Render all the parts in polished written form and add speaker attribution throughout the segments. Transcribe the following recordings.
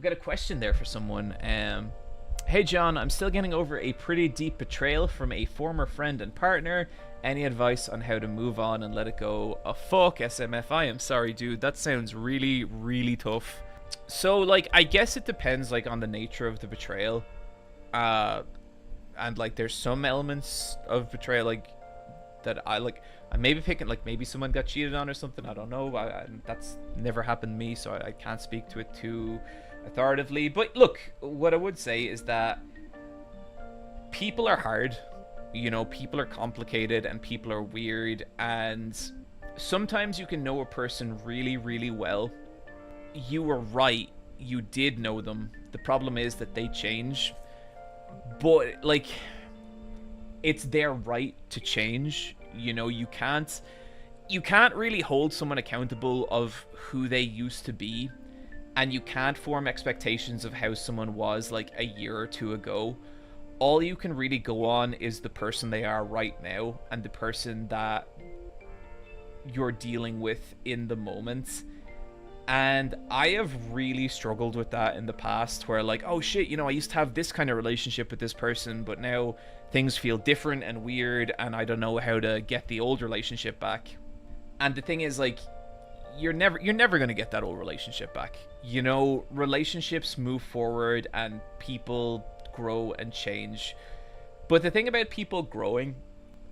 Speaker 1: We got a question there for someone. Hey John, I'm still getting over a pretty deep betrayal from a former friend and partner. Any advice on how to move on and let it go? Oh, fuck SMFI. I'm sorry, dude. That sounds really, really tough. So, like, I guess it depends, like, on the nature of the betrayal. And, like, there's some elements of betrayal, like, that I'm maybe picking, like, maybe someone got cheated on or something. I don't know. That's never happened to me, so I can't speak to it too authoritatively. But look, what I would say is that people are hard. You know, people are complicated and people are weird, and sometimes you can know a person really, really well. You were right. You did know them. The problem is that they change. But, like, it's their right to change. You know, you can't really hold someone accountable of who they used to be, and you can't form expectations of how someone was, like, a year or two ago. All you can really go on is the person they are right now and the person that you're dealing with in the moment. And I have really struggled with that in the past, where, like, oh shit, you know, I used to have this kind of relationship with this person, but now things feel different and weird, and I don't know how to get the old relationship back. And the thing is, like, you're never going to get that old relationship back. You know, relationships move forward and people grow and change. But the thing about people growing,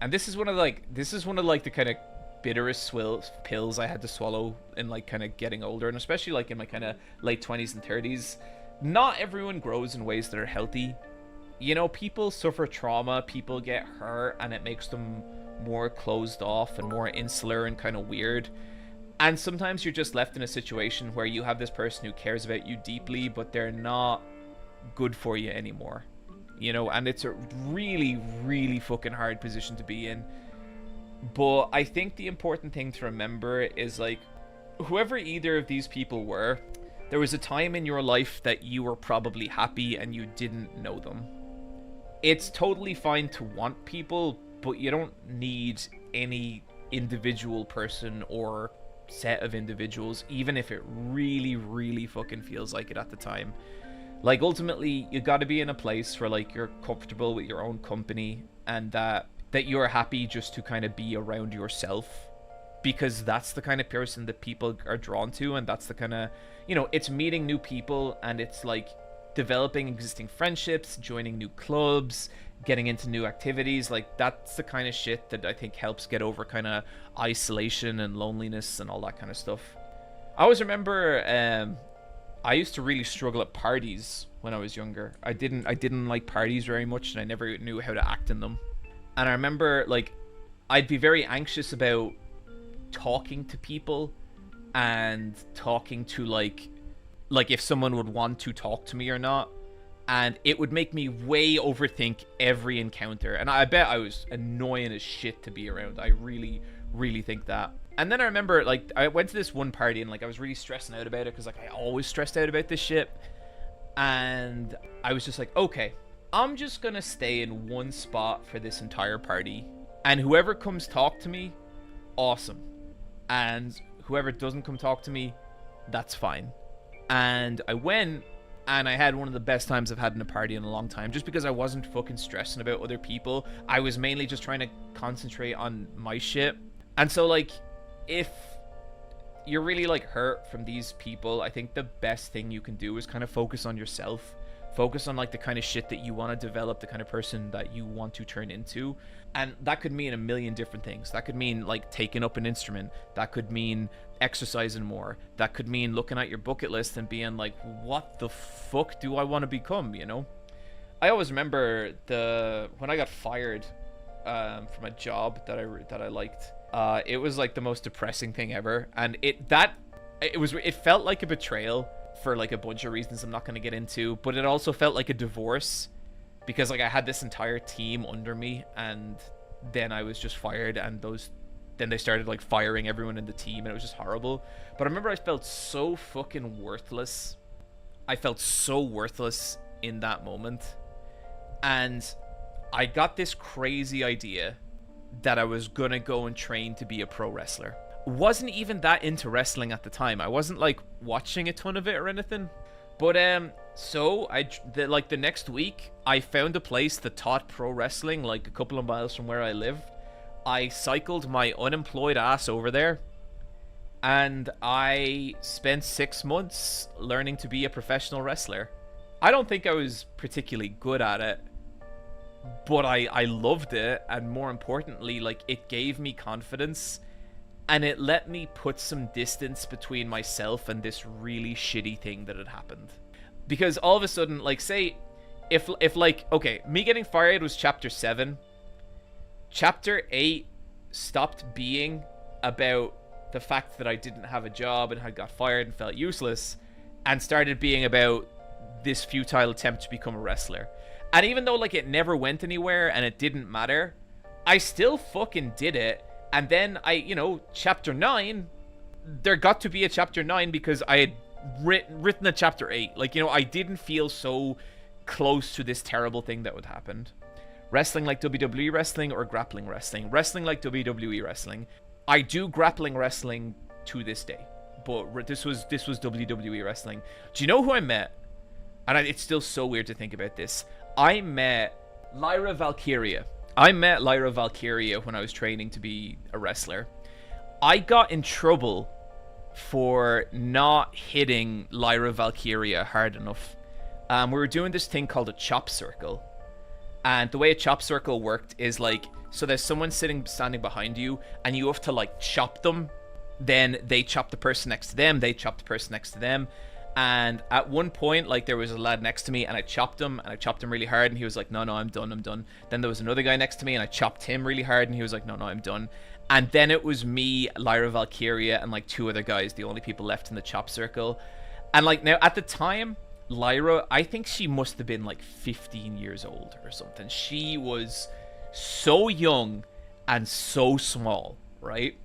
Speaker 1: and this is one of the kind of bitterest pills I had to swallow in, like, kind of getting older, and especially, like, in my kind of late 20s and 30s, not everyone grows in ways that are healthy. You know, people suffer trauma, people get hurt, and it makes them more closed off and more insular and kind of weird. And sometimes you're just left in a situation where you have this person who cares about you deeply, but they're not good for you anymore. You know, and it's a really, really fucking hard position to be in. But I think the important thing to remember is, like, whoever either of these people were, there was a time in your life that you were probably happy and you didn't know them. It's totally fine to want people, but you don't need any individual person or set of individuals, even if it really, really fucking feels like it at the time. Like, ultimately, you gotta be in a place where, like, you're comfortable with your own company, and that you're happy just to kind of be around yourself, because that's the kind of person that people are drawn to, and that's the kind of, you know, it's meeting new people, and it's, like, developing existing friendships, joining new clubs, getting into new activities. Like, that's the kind of shit that I think helps get over kind of isolation and loneliness and all that kind of stuff. I always remember I used to really struggle at parties when I was younger. I didn't like parties very much, and I never knew how to act in them. And I remember, like, I'd be very anxious about talking to people and talking to, like if someone would want to talk to me or not. And it would make me way overthink every encounter. And I bet I was annoying as shit to be around. I really, really think that. And then I remember, like, I went to this one party and, like, I was really stressing out about it, because, like, I always stressed out about this shit. And I was just like, okay, I'm just gonna stay in one spot for this entire party, and whoever comes talk to me, awesome, and whoever doesn't come talk to me, that's fine. And I went, and I had one of the best times I've had in a party in a long time, just because I wasn't fucking stressing about other people. I was mainly just trying to concentrate on my shit. And so, like, if you're really, like, hurt from these people, I think the best thing you can do is kind of focus on yourself. Focus on, like, the kind of shit that you want to develop, the kind of person that you want to turn into. And that could mean a million different things. That could mean, like, taking up an instrument. That could mean exercising more. That could mean looking at your bucket list and being like, what the fuck do I want to become, you know? I always remember when I got fired from a job that I liked. It was, like, the most depressing thing ever. And it felt like a betrayal for, like, a bunch of reasons I'm not going to get into, but it also felt like a divorce, because, like, I had this entire team under me, and then I was just fired, and then they started, like, firing everyone in the team, and it was just horrible. But I remember I felt so fucking worthless. I felt so worthless in that moment, and I got this crazy idea that I was gonna go and train to be a pro wrestler. Wasn't even that into wrestling at the time. I wasn't, like, watching a ton of it or anything, But so like the next week, I found a place that taught pro wrestling, like a couple of miles from where I lived. I cycled my unemployed ass over there, and I spent 6 months learning to be a professional wrestler. I don't think I was particularly good at it, but I loved it, and more importantly, like, it gave me confidence, and it let me put some distance between myself and this really shitty thing that had happened. Because all of a sudden, like, say, if like, okay, me getting fired was chapter 7. Chapter 8 stopped being about the fact that I didn't have a job and had got fired and felt useless, and started being about this futile attempt to become a wrestler. And even though, like, it never went anywhere and it didn't matter, I still fucking did it. And then chapter 9, there got to be a chapter 9 because I had written a chapter 8. Like, I didn't feel so close to this terrible thing that would happen. Wrestling like WWE wrestling or grappling wrestling? Wrestling like WWE wrestling. I do grappling wrestling to this day, but this was WWE wrestling. Do you know who I met? And it's still so weird to think about this. I met Lyra Valkyria. When I was training to be a wrestler. I got in trouble for not hitting Lyra Valkyria hard enough. We were doing this thing called a chop circle. And the way a chop circle worked is like, so there's someone standing behind you, and you have to like chop them. Then they chop the person next to them. They chop the person next to them. And at one point, like, there was a lad next to me, and I chopped him really hard, and he was like, no, I'm done. Then there was another guy next to me, and I chopped him really hard, and he was like, no, I'm done. And then it was me, Lyra Valkyria, and like 2 other guys, the only people left in the chop circle. And like, now at the time, Lyra, I think she must have been like 15 years old or something. She was so young and so small, right?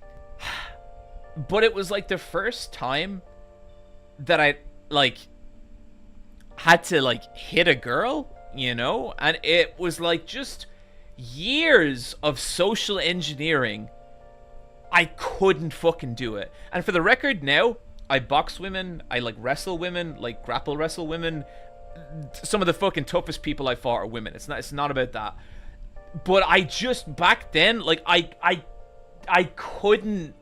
Speaker 1: But it was like the first time that I like had to like hit a girl, and it was like just years of social engineering. I couldn't fucking do it. And for the record, now I box women, I like wrestle women, like grapple wrestle women. Some of the fucking toughest people I fought are women. It's not about that. But I just, back then, like, I couldn't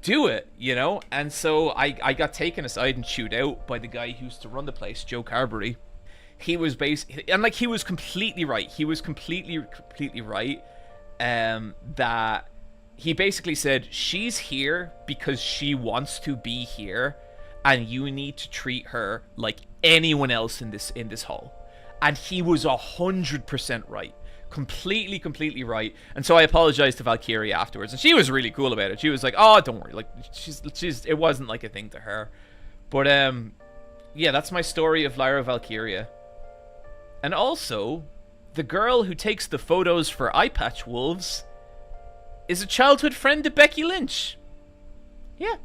Speaker 1: do it, and so I got taken aside and chewed out by the guy who used to run the place, Joe Carberry. He was he was completely right. He was completely right. That he basically said, she's here because she wants to be here, and you need to treat her like anyone else in this hall. And he was 100% right. Completely right. And so I apologized to Valkyria afterwards, and she was really cool about it. She was like, oh, don't worry, like, she's it wasn't like a thing to her. But yeah, that's my story of Lyra Valkyria. And also, the girl who takes the photos for Eyepatch Wolves is a childhood friend to Becky Lynch. Yeah,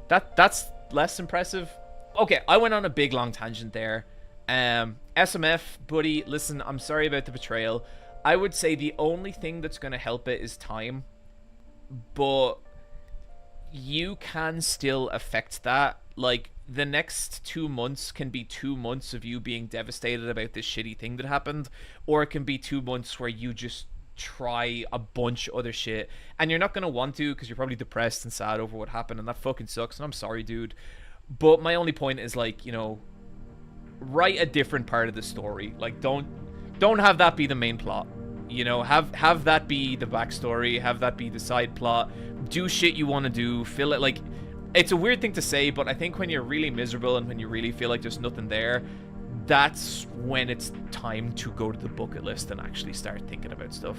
Speaker 1: that's less impressive. Okay, I went on a big long tangent there. SMF, buddy, listen, I'm sorry about the betrayal. I would say the only thing that's going to help it is time. But you can still affect that. Like, the next 2 months can be 2 months of you being devastated about this shitty thing that happened. Or it can be 2 months where you just try a bunch of other shit. And you're not going to want to, because you're probably depressed and sad over what happened. And that fucking sucks. And I'm sorry, dude. But my only point is, like, write a different part of the story. Like, don't have that be the main plot. Have that be the backstory. Have that be the side plot. Do shit you want to do. Fill it. Like, it's a weird thing to say, but I think when you're really miserable and when you really feel like there's nothing there, that's when it's time to go to the bucket list and actually start thinking about stuff.